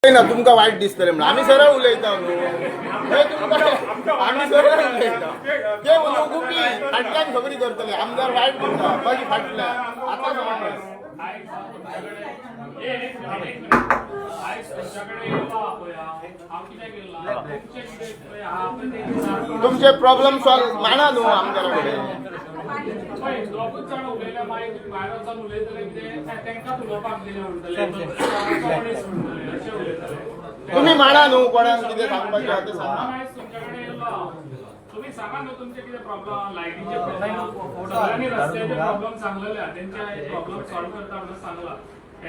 ना तुमका वाईट दिसतले म्हणून आम्ही सरळ उलयता आम्ही सरळ उलयता ते उलोवू की फाटल्यान खबरी करतले आमदार वाईट म्हणटा बाकी फाटल्या आता समज तुमचे प्रॉब्लेम सॉल्व माना न्हू आमदाराकडे तुम्ही माना न्हू कोणाक कितें सांगपाचें आहा तें सांगा तुम्ही सांगा ना तुमचे किती प्रॉब्लेम लाईटीचे प्रॉब्लेम सगळ्यांनी रस्त्याचे प्रॉब्लेम सांगलेले त्यांचे प्रॉब्लेम सॉल्व करता म्हणून सांगला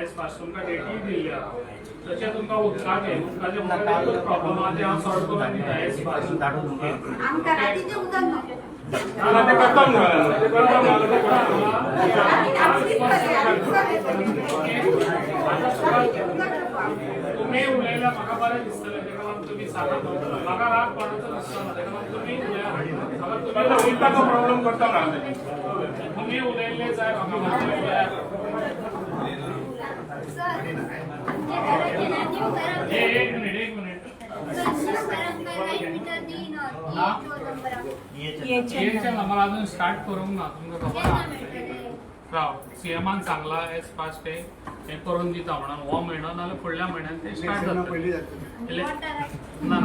एस फास्ट तुमका डेटी दिल्या तशें तुमका उदकाचे मोठे प्रॉब्लेम आहा ते हांव सॉल्व करून दिता एस फास्ट आमकां रातीचें उदक नको ते करता तुम्ही उलयला म्हाका बरें दिसतलें तेका लागून तुम्ही सांगा म्हाका राग पडचो दिसना तेका लागून तुम्ही उलया उदकाचो प्रॉब्लेम करता ना तुम्ही उलयल्ले जाय म्हाका एक मिनिट येचे नंबर अजून स्टार्ट करूंक ना तुमकां खबर राव सीएमान सांगला एस फास्ट हे करून दिता म्हणून हो म्हयनो नाल्यार फुडल्या म्हयन्यान ते स्टार्ट जाता ना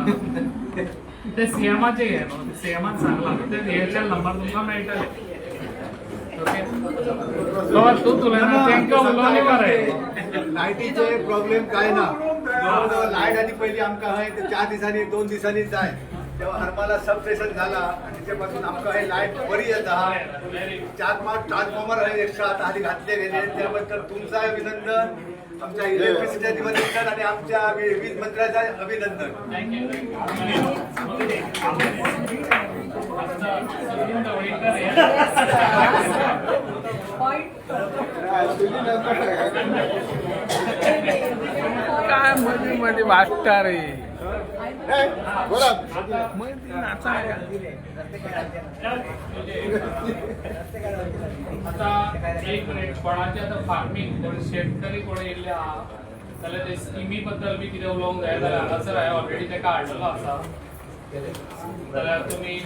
ते सीएमाचे घे न्हू सीएमान सांगला ते हेचे नंबर तुमकां मेळटले ओके तू तुला तेंका उलोवणी करे लायटीचे प्रॉब्लेम काय ना जवळजवळ लाईट आधी पहिली आमका हय 4 दिसांनी 2 दिसांनी जाय तेव्हा हरमाला सबस्टेशन झाला आणि त्याच्यापासून आमका हे लाईट बरी येता 4-5 ट्रान्सफॉर्मर आहे एक्स्ट्रा आता आधी घातले गेले त्याबद्दल तुमचं अभिनंदन आमच्या इलेक्ट्रिसिटीच्या अभिनंदन आणि आमच्या वीज मंत्र्याचं अभिनंदन काय मध्ये मध्ये वाटता रे बोला आता एक मिनिट कोणाचे आता फार्मिंग कोण शेतकरी कोण येयल्ले आहा जाल्यार ते स्किमी बद्दल बी कितें उलोवंक जाय जाल्यार हांगासर हांवें ऑलरेडी तेका हाडलेलो आसा जाल्यार तुमी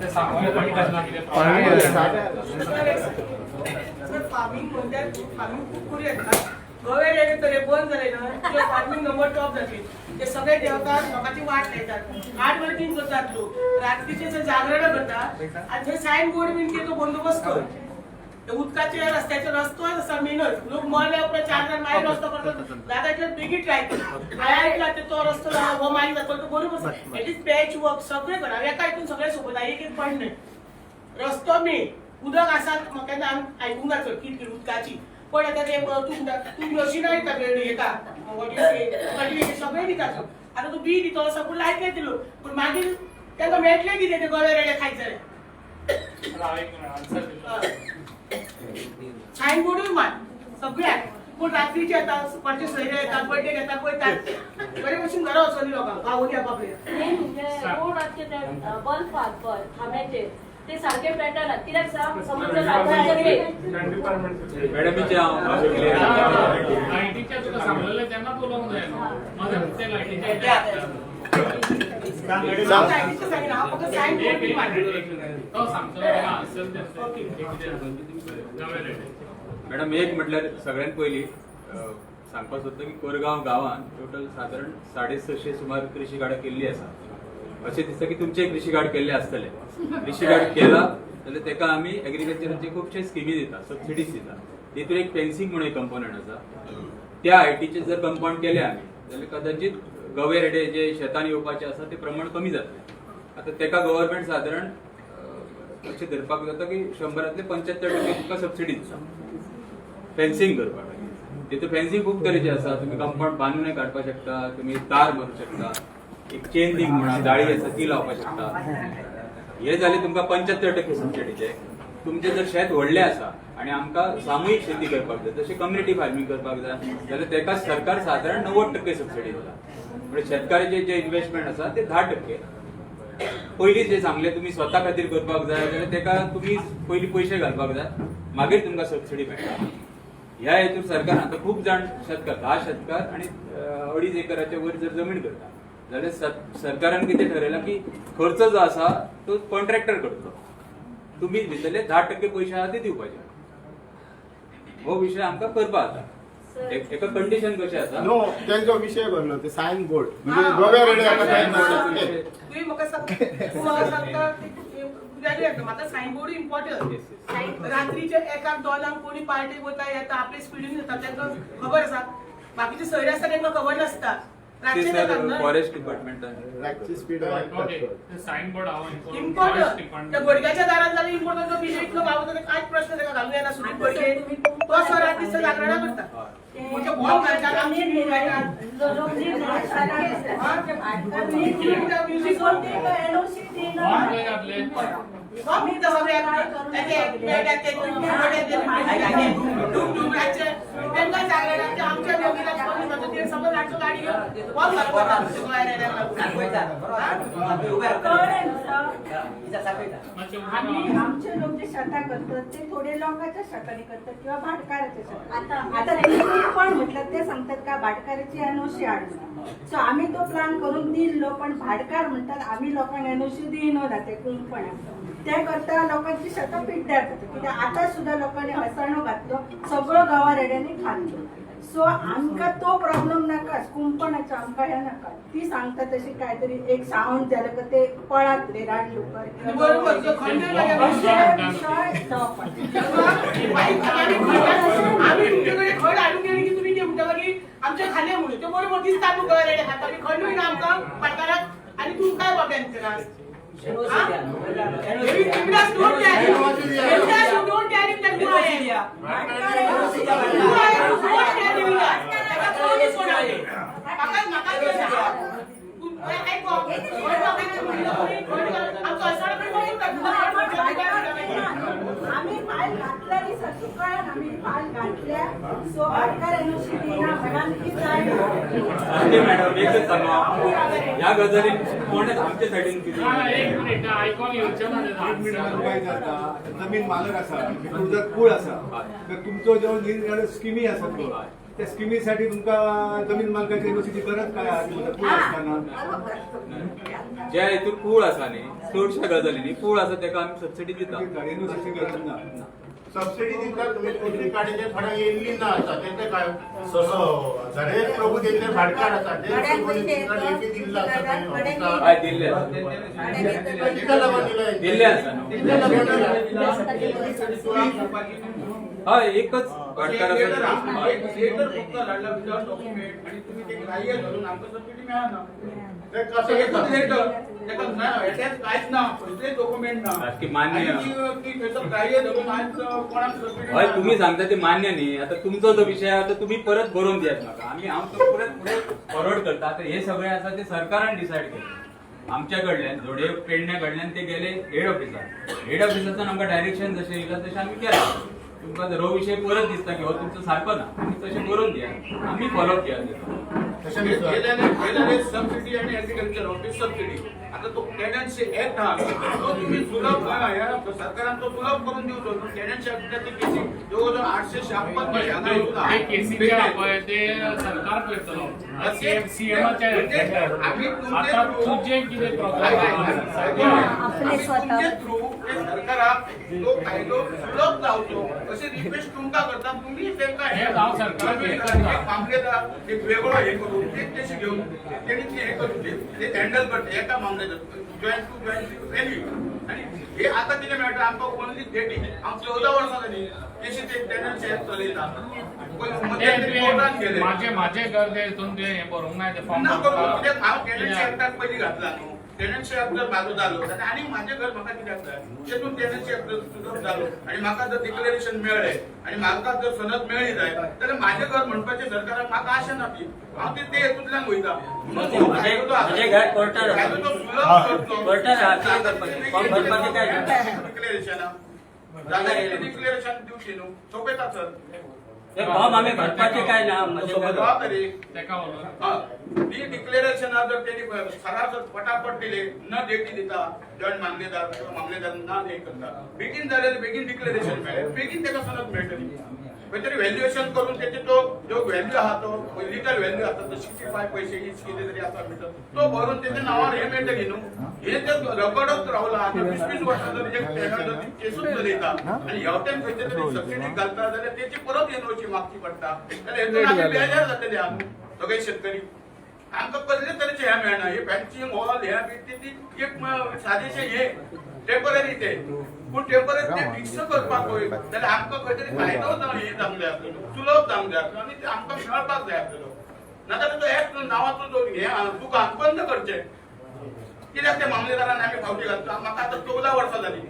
ते सांगूंक पडटलें कितें फार्मिंग म्हणल्यार फार्मिंग खूप करूं येता गोव्यात येले तरी बंद जाले ना फार्मिंग नंबर टॉप जातली ते सगळे देवतात लोकांची वाट लायतात 8 वर्किंग करतात लोक रात्रीचे जे जागरण करतात आणि ते सायन बोर्ड बीन ते तो बंदोबस्त कर उदकाचे रस्त्याचे रस्तो असा मेनच लोक मरले उपरांत 4 जण मागीर रस्तो करतात दादाचे बेगीत लायतात आयला ते तो रस्तो हो मागीर जातो तो बरोबर इट इज पॅच वर्क सगळे करा एका हितून सगळे सोबत एक एक पॉइंट नाही रस्तो मेन उदक आसा केन्ना आमी आयकूंक जातो कितकी उदकाची पण आता ते तू मशीनां दिता हेका सगळे दितात आता तू बी दितो सगळं लायक दिलो पण मागीर तांकां मेळटलें कितें ते गोवे रेडे खायत जाल्यार सायन बोर्डूय मान सगळ्याक पूण रात्रीचे येता कोणचे सोयरे येता बर्थडे घेता पळयतात बरे भशेन घरा वचोनी लोकांक गांवोनी आपले रोडाचे बल्ब खांब्याचे ते सारखे पेटना कित्याक समुद्र मॅडमीच्या लायटीच्या तुका सांगलेलें तेन्नाच उलोवंक जाय न्हू ते लायटीच्या तो सांगतलो आन्सर मॅडम एक म्हटल्यार सगळ्यात पयली सांगपाक सोदता की कोरगांव गांवांत टोटल सादारण 650 सुमार कृषी गाड्या केल्ली आसा अशें दिसता की तुमचे कृषी गाड केल्ले आसतले कृषी गाड केला जाल्यार तेका आमी एग्रीकल्चराचे खुबशे स्किमी दिता सबसिडीज दिता तितून एक फेन्सिंग म्हणून एक कंपोनंट आसा त्या आयटीचे जर कंपाउंड केले आमी जाल्यार कदाचित गवे रेडे जे शेतान येवपाचे आसा ते प्रमाण कमी जातले आता तेका गव्हर्नमेंट सादारण अशें धरपाक जाता की 100तले 75% तुका सबसिडी दिता फेन्सिंग करपाक तितून फेन्सिंग खूब तरेचे आसा तुमी कंपाउंड बांदूनय काडपाक शकता तुमी तार मारूंक शकता एक चेन लिंक म्हणा जाळी आसा ती लावपाक शकता हे जाले तुमकां 75% सबसिडीचे तुमचे जर शेत व्हडलें आसा आनी आमकां सामुहीक शेती करपाक जाय जशें कम्युनिटी फार्मिंग करपाक जाय जाल्यार तेका सरकार सादारण 90% सबसिडी दिता म्हणजे शेतकाराचे जे इन्व्हेस्टमेंट आसा ते 10% पयलीं जे सांगले तुमी स्वता खातीर करपाक जाय जाल्यार तेका तुमी पयलीं पयशे घालपाक जाय मागीर तुमकां सबसिडी मेळटा ह्या हेतून सरकार आता खूप जाण शेतकार 10 शेतकार आणि 2.5 एकराच्या वयर जर जमीन करता जाल्यार सरकारान कितें ठरयलां की खर्च जो आसा तो कॉन्ट्रॅक्टर करतो, तुम्ही दितले 10% पयशे आहा ते दिवपाचे. हो विषय आमकां करपा जाता. एका कंडिशन कशें आसा नो त्यांचा विषय भरलो ते सायन बोर्ड म्हणजे गोव्या रेडे आता सायन बोर्ड तुम्ही म्हाका सांगता म्हाका सायन बोर्ड इम्पॉर्टंट. रात्रीचे 1-2 कोणी पार्टी वता येता आपले स्पीडीन येता तांकां खबर आसा. बाकीचे सैर आसता तांकां खबर नासता. ते रातचे सर येतात फॉरेस्ट डिपार्टमेंटान रॅकची स्पीड ओके ते साइन बोर्ड हांव फॉरेस्ट इम्पॉर्टंट. त्या डिपार्टमेंट गोडग्याच्या दारात जाल्यार इम्पॉर्टंट तो विषय इतलो गावता कांयच प्रश्न ताका घालूं येना. सुनील गोडगे तो सर रात्रीचं जागरणा करता. म्हणजे बॉम्ब घालतात आमची न्यूज घालतात. म्युझिक आमचे लोक जे शेता करतात ते थोडे लोकांच्या शेताने करतात किंवा भाटकाराच्या शेतात. आता ते पण म्हटलं ते सांगतात का भाटकाराची एनओसी हाडून. सो आम्ही तो प्लॅन करून दिल्लो पण भाटकार म्हणतात आम्ही लोकांना एनओसी दिनो ना ते कुंपण त्या करता लोकांची शेतां पिड्ड्यार जाता. कित्याक आतां सुद्दां लोकांनी हसाणो घातलो सगळो गांवा रेड्यांनी खाल्लो. सो आमकां तो प्रॉब्लेम नाका कुंपणाचो आमकां हे नाका. ती सांगता तशी काहीतरी एक सावंड जालें का ते पळात रे राडलो बरोबर जो खंडन आम्ही तुमच्याकडे खड हाडून गेले की तुम्ही ते म्हणता की आमच्या खाले म्हणून ते बरोबर दिसता तू गळे खाता खंडूय ना आमकां पडटाराक आणि तू काय बाबा त्रास आम्ही फाईल घातलेली सगळ्यान आम्ही फाईल घातल्या. सो भाटकार एनओसी दिना म्हणान की म्हणजे मॅडम एकच सांगा ह्या गजालीन कोणच आमच्या सायडीन किती एक मिनिट आयकॉन येवचें ना काय जाता जमीन मालक आसा तुमचा पूल आसा तर तुमचो जो निरनिराळे स्किमी आसा तो त्या स्किमीसाठी तुमका जमीन मालकाची एनओसीची गरज काय आहे पूल असताना ज्या हेतून पूल आसा न्ही चडशा गजालींनी पूल आसा तेका आमी सबसिडी दिता. एनओसीची गरज ना. सबसिडी दितात तुम्ही कोणती काडीचे फळां येयल्ली ना आसा तेंचे काय झडे प्रभू तेंचे भाटकार आसा ते लेखी दिल्लो आसा हय दिल्ले कित्या लागून दिले दिल्ले आसा कित्या लागून हय एकच भाटकार आसा. ते कसं घेतात की मान्य हय तुम्ही सांगता ते मान्य न्ही. आता तुमचो जो विषय आहा तो तुम्ही परत बरोवन दियात म्हाका आमी हांव तो परत फुडें फॉरवर्ड करता. आता हे सगळे आसा ते सरकारान डिसायड केले. आमच्या कडल्यान जोडे पेडण्या कडल्यान ते गेले हेड ऑफिसांतल्यान आमकां डायरेक्शन जशें येयलां तशें आमी केलां. तुमकां जर हो विषय परत दिसता की हो तुमचो सारको ना आमी तशें बरोवन दिया आमी फॉलोअप केला. सबसिडी आणि एग्रीकल्चर ऑफिस सबसिडी आता तो टेनन्सी ऍक्ट हा तो तुम्ही सुलभ सरकारान तो सुलभ करून दिवचो. टेनन्सी ऍक्टाची केसी जवळजवळ 856 केसीचे पळय ते सरकार करतलो सीएमच्या आता तुझे कितें तुमचे थ्रू ते सरकाराक तो कायदो सुलभ जावचो अशी रिक्वेस्ट तुमकां करता. तुम्ही तेंका हे जाव सरकार मामलेदार एक वेगळो हे करून ते तेशी घेऊन तेणी हे करून ते हँडल करता एका मामलेदार जॉईंट टू जॉईंट व्हॅल्यू. आणि हे आता कितें मेळटा आमकां ओनली डेटी हांव 14 वर्सां जाली केशी ते टेनन्सी ऍक्ट चलयता. माझे घर ते हितून ते हें बरोवंक ना ते फॉर्म हांव टेनन्सी ऍक्टाक पयलीं घातला न्हू. टेनन्सी ऍक्ट जर म्हाजो जालो आनी म्हाजें घर म्हाका कित्याक जाय तेतून टेनन्सी ऍक्ट सुलभ जालो आणि म्हाका जर डिक्लेरेशन मेळ्ळें आणि म्हाका जर सनद मेळ्ळी जाय जाल्यार म्हाजें घर म्हणपाचें सरकाराक म्हाका आशा ना ती हांव ते हेतूंतल्यान वयता. डिक्लेरेशन दिवची न्हू सोपयता सर आम्ही भरपाचे काय ना तेका ती डिक्लेरेशन जर त्यांनी सरासर पटापट दिले न डेटी दिता जॉईंट मामलेदार किंवा मामलेदार ना हे करता बेगीन जाल्यार बेगीन डिक्लेरेशन मेळ्ळें बेगीन तेका सनद मेळटली. काहीतरी व्हॅल्युएशन करून त्याचे तो जो व्हॅल्यू हा तो लिटल व्हॅल्यू आता 65 पैसे हीच केले तरी आता मिळतं तो भरून त्याच्या नावावर हे मिळतं घेणं हे ते रगडत राहला आता 20-20 वर्षाचं जे केसूच देता आणि ह्यावट्यान खंयच्या तरी सबसिडी घालता जाल्यार त्याची परत येणवची मागची पडटा जाल्यार हेतून आमी बेजार जातले आमी सगळे शेतकरी आमकां कसले तरेचे हे मेळना हे बँकिंग हॉल ह्या ती एक सादेशे हे टेम्पररी ते पूण टेम्पररी ते फिक्स करपाक पळय जाल्यार आमकां खंय तरी फायदो हे जावंक जाय आसलो सुलभ जावंक जाय आसलो आनी ते आमकां मेळपाक जाय आसलो नाजाल्यार तो एक नांवाचो जो हे तुका बंद करचें कित्याक त्या मामलेदारान आमी फावटी घालता म्हाका आतां 14 वर्सां जाली